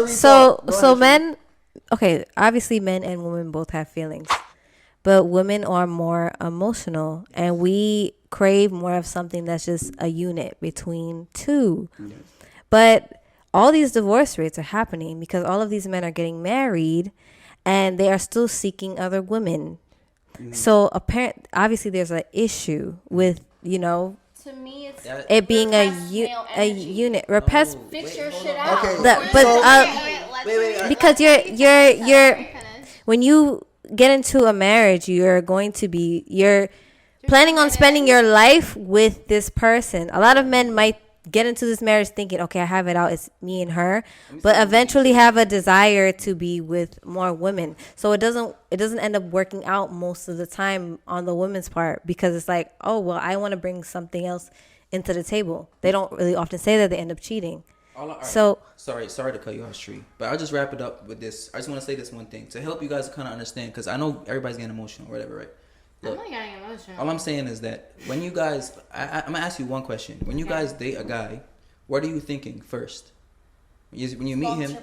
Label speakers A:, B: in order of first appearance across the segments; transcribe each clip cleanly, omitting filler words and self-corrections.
A: So men, okay, obviously men and women both have feelings, but women are more emotional, and we crave more of something that's just a unit between two. Yes. But all these divorce rates are happening because all of these men are getting married, and they are still seeking other women. So obviously there's an issue with, to me, it's it being a unit. Repress.
B: Fix your shit out.
A: Because you're when you get into a marriage, you're planning on spending your life with this person. A lot of men might get into this marriage thinking, okay, I have it out, it's me and her, but eventually have a desire to be with more women. So it doesn't end up working out most of the time on the women's part, because it's like, oh, well, I want to bring something else into the table. They don't really often say that. They end up cheating. So sorry to cut you off, Shree, but I'll just wrap it up with this. I just want to say this one thing to help you guys kind of understand, because I know everybody's getting emotional or whatever, right? Look, I'm not getting emotional. All I'm saying is that when you guys, I'm gonna ask you one question. When you guys date a guy, what are you thinking first? When you meet him,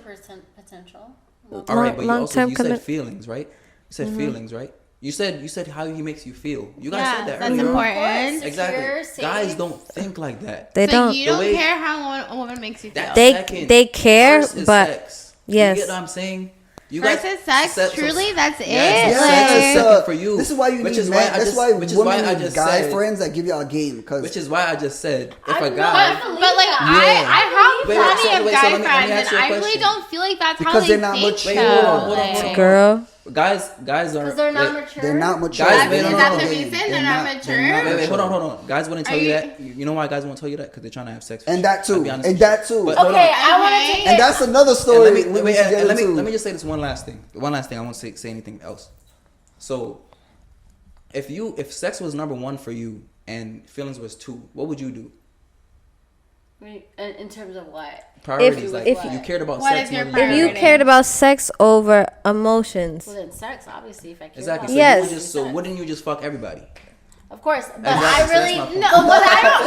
C: potential.
A: All right, but you
B: said
A: feelings, right? You said feelings, right? You said how he makes you feel. You guys said that
B: that's
A: earlier.
B: Important.
A: Exactly. Guys don't think like that.
B: They don't. You don't care how a woman makes you feel.
A: They care, but
B: sex.
A: Yes.
D: You get what I'm saying?
B: You guys, sex, truly, that's it.
D: Yes,
A: sex is for you.
D: This is why you need men. That's why women need guy friends that give y'all a game.
A: Which is why I just said, if a guy...
B: But like, I have plenty of guy friends, and I really don't feel like that's how they think.
D: Because they're not
A: mature. Girl.
D: Guys are...
C: Because they're not mature.
D: They're not mature.
B: Is that the reason they're not mature?
A: Wait, hold on. Guys wouldn't tell you that. You know why guys won't tell you that? Because they're trying to have sex with
D: you. And that too.
A: Okay,
C: I want to take it.
D: And that's another story.
A: Let me just say this one last thing. One last thing. I won't say anything else. So, if sex was number one for you and feelings was two, what would you do?
C: In terms of what?
A: Priorities. If you cared about sex,
B: if
A: you cared about sex over emotions.
C: Well, then sex, obviously. If I care
A: exactly.
C: About
A: yes. So wouldn't you just fuck everybody?
C: Of course, but I really no.
B: But I don't.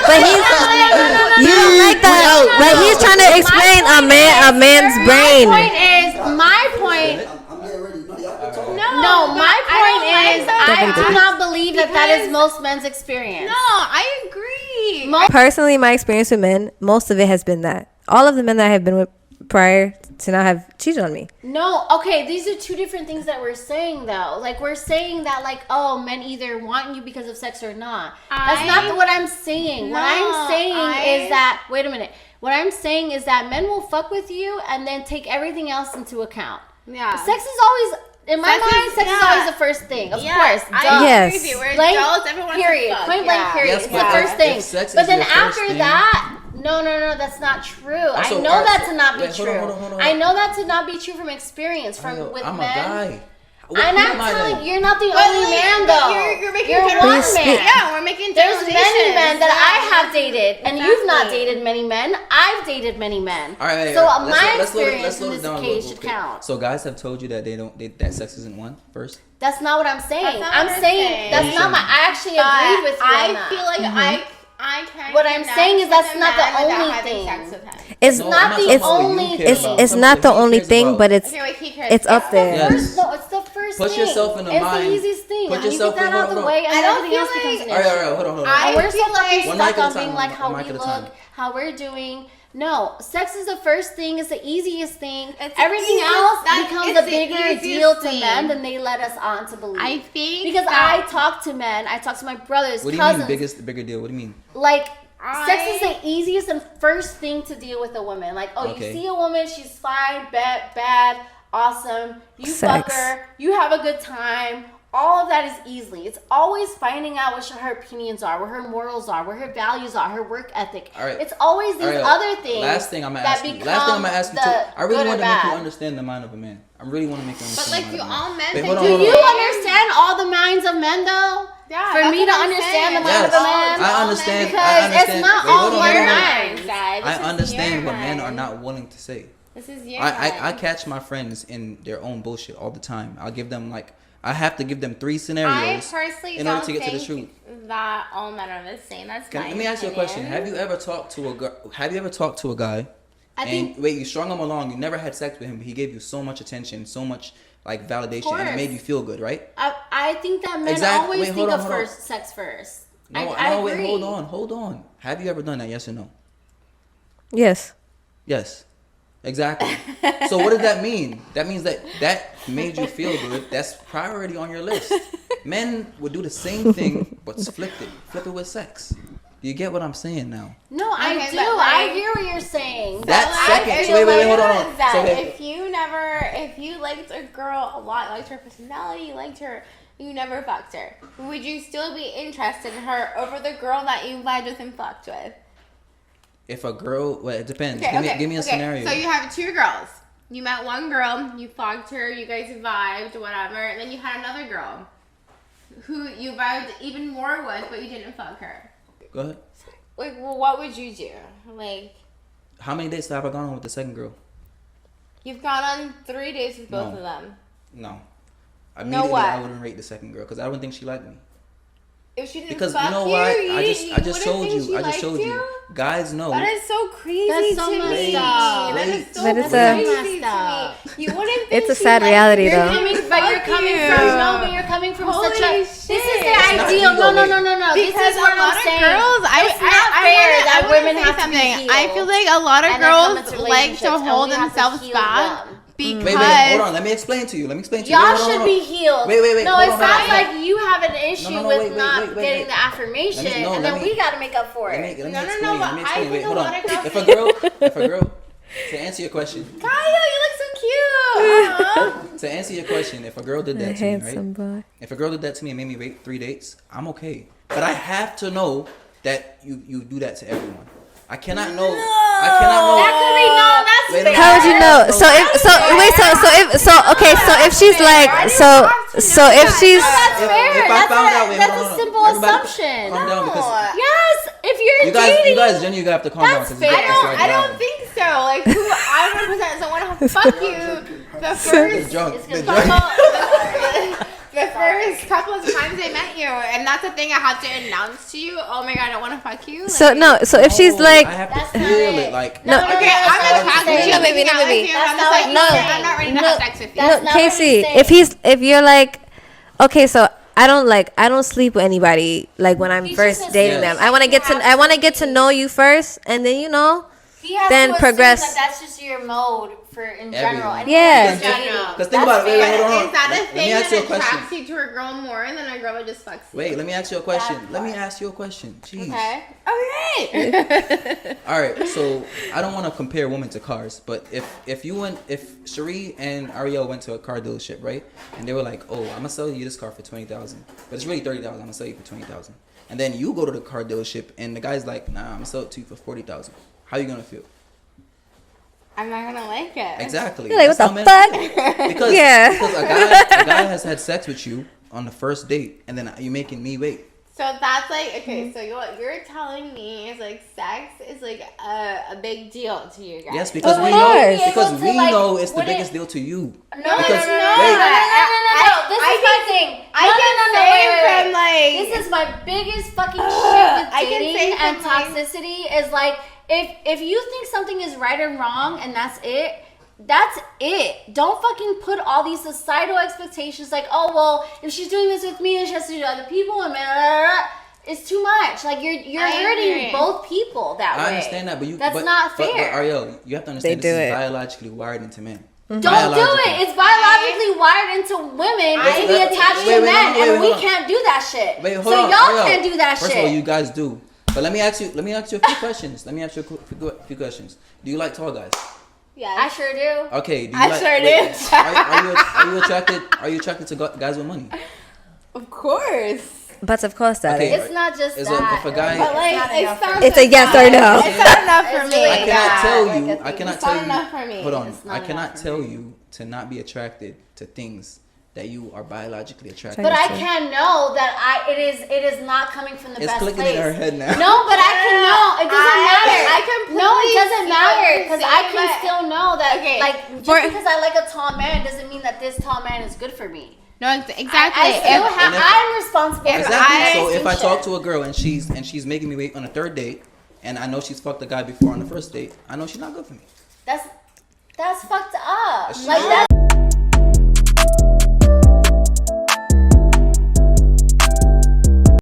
A: But you don't like that. But he's trying to explain a man's brain.
B: My point.
C: No, my point is I do not believe that is most men's experience.
B: No, I agree.
A: Personally, my experience with men, most of it has been that. All of the men that I have been with prior to now have cheated on me.
C: No, okay, these are two different things that we're saying though. Like we're saying that like, oh, men either want you because of sex or not. That's not what I'm saying. What I'm saying is that, wait a minute. What I'm saying is that men will fuck with you and then take everything else into account.
B: Yeah.
C: Sex is always... In my mind, sex is always the first thing. Of course.
B: I agree with you. We're adults, everyone
C: period. Point blank period. It's the first thing. But then after that, no, that's not true. I know that to not be true.
A: Hold on.
C: I know that to not be true from experience with
A: I'm
C: men.
A: A guy.
C: I'm not telling you, you're not the only man though. You're one man.
B: Yeah, we're making
C: There's many men that I have dated, and you've not dated many men. I've dated many men.
A: All right,
C: so my experience in this case should count.
A: So guys have told you that that sex isn't one first.
C: That's not what I'm saying. I'm saying that's not my. I actually agree with you on that.
B: I feel like I can't.
C: What I'm saying is that's not the only thing.
A: It's not the only. It's not the only thing, but it's up there.
C: Yes. No, it's the first thing.
A: Put yourself in the mind.
C: It's the easiest thing.
A: Put yourself
C: you get that out of the way, and everything else becomes an issue.
A: All right, hold on.
C: We're so fucking stuck on being like how we look, how we're doing. No, sex is the first thing. It's the easiest thing. Everything else becomes a bigger deal to men than they let us on to believe.
B: I think
C: because I talk to men. I talk to my brothers, cousins.
A: What do you mean bigger deal? What do you mean?
C: Like, sex is the easiest and first thing to deal with a woman. Like, you see a woman, she's fine, bad, awesome. You fuck her, you have a good time. All of that is easily. It's always finding out what her opinions are, what her morals are, what her values are, her work ethic.
A: Right.
C: It's always these other things.
A: Last thing I'm gonna ask you too. I really want to make you understand the mind of a man. I really want to make you understand.
B: But like all men,
C: do you understand all the minds of men though? Yeah, for me to understand the mind of a man,
A: I understand
C: because it's not all your minds.
A: I understand what men are not willing to say.
B: This is your
A: I catch my friends in their own bullshit all the time. I'll give them like
E: I have to give them 3 scenarios in order to get to the truth.
B: That all men are the same. That's
E: Let me ask you a question. Have you ever talked to a guy? Wait, you strung him along. You never had sex with him, but he gave you so much attention, so much like validation, and it made you feel good, right?
C: I think that men always think of sex first.
E: No, wait, hold on. Have you ever done that? Yes or no?
A: Yes.
E: Yes. Exactly. So what does that mean? That means that made you feel good. That's priority on your list. Men would do the same thing, but flip it with sex. Do you get what I'm saying now?
C: No, I do. I hear what you're saying.
E: Wait, hold on.
B: So if you liked a girl a lot, liked her personality, liked her, you never fucked her, would you still be interested in her over the girl that you vibed with and fucked with?
E: If a girl, well, it depends. Give me a scenario.
B: So you have 2 girls. You met one girl, you fucked her, you guys vibed, whatever, and then you had another girl who you vibed even more with, but you didn't fuck her.
E: Go ahead.
B: Like, well, what would you do? Like,
E: how many dates have I gone on with the second girl?
B: You've gone on 3 dates with both of them.
E: No. Immediately, I wouldn't rate the second girl because I don't think she liked me.
B: If she didn't
E: because
B: fuck
E: you know what? I just told you. Guys know.
B: That is so crazy
C: That's so
B: to me.
C: That
B: is so
A: crazy
B: to me. You wouldn't think
A: it's a sad reality though.
C: But you're coming from such a. This is the ideal. No.
B: Because a lot of girls,
C: it's not fair that women have to be healed.
B: I feel like a lot of girls like to hold themselves back. Because
E: wait, hold on. Let me explain to you.
C: Y'all should be healed.
E: Wait.
C: No, it sounds like you have an issue with not getting the affirmation, and then we got to make up for it.
E: Let me explain. Wait, hold on. If a girl, to answer your question,
B: Kyle, you look so cute.
E: To answer your question, if a girl did that to me, right? If a girl did that to me and made me wait 3 dates, I'm okay. But I have to know that you do that to everyone. I cannot know.
C: That could be that's fair.
A: How would you know? If she's like, if she's,
C: that's fair. That's a simple assumption.
E: Calm down because
C: yes, if you're dating,
E: you guys genuinely have to calm down.
C: That's fair.
B: I don't think so. Like, who I 100% want to fuck you the first. The first couple of times I met you, and that's the thing I had to announce to you. Oh my god, I don't want to fuck you. Like,
A: so if she's like,
E: I have to feel it. Like,
A: no,
B: okay, I'm attracted to you, baby. I'm not ready to have sex with you.
A: No, Casey, if you're like, okay, so I don't sleep with anybody like when I'm first dating them. I want to get to know you first, and then then progress.
C: That's just your mode in general.
A: Yeah.
E: Because think about it. Wait, hold on.
B: Is that a thing that attracts you to a girl more than a girl that just fucks you?
E: Wait, let me ask you a question. Jeez.
B: Okay.
E: All right. So I don't want to compare women to cars, but if Cherie and Ariel went to a car dealership, right, and they were like, "Oh, I'm gonna sell you this car for $20,000, but it's really $30,000. I'm gonna sell you for $20,000," and then you go to the car dealership and the guy's like, "Nah, I'm gonna sell it to you for $40,000." How you gonna feel?
B: I'm not gonna like it.
E: Exactly.
A: You're like, what the fuck?
E: Because a guy has had sex with you on the first date, and then you're making me wait.
B: So that's like, okay, so what you're telling me is like sex is like a big deal to you guys.
E: Yes, because we know it's the biggest deal to you.
C: No. This is my thing. This is my biggest fucking shit with dating and toxicity is like, if you think something is right or wrong and that's it. Don't fucking put all these societal expectations like, oh well, if she's doing this with me, then she has to do to other people, and it's too much. Like you're hurting both people that way.
E: I understand that, but that's
C: not fair.
E: But Ariel, you have to understand this is biologically wired into men.
C: Don't do it. It's biologically wired into women to be attached to men, and we can't do that shit. So y'all can't do that shit.
E: First of all, you guys do. But let me ask you a few questions. Few questions. Do you like tall guys?
C: Yeah, I sure do.
E: Okay, do you Are you attracted to guys with money?
B: Of course.
A: But of course that is.
C: It's not just that.
E: If a guy,
B: but like,
A: it's a yes or no.
B: It's not enough for me.
E: I cannot tell you. I cannot tell you.
B: Enough for me.
E: Hold on. I cannot tell you to not be attracted to things that you are biologically attracted to.
C: But I can know that it is not coming from the best place.
E: It's clicking in her head now.
C: No, but I can know. It doesn't matter. It doesn't matter because I can still know that. Okay, like just because I like a tall man doesn't mean that this tall man is good for me.
B: No, exactly.
C: I'm responsible.
E: Exactly. So if I talk to a girl and she's making me wait on a third date, and I know she's fucked the guy before on the first date, I know she's not good for me.
C: That's fucked up. Like that's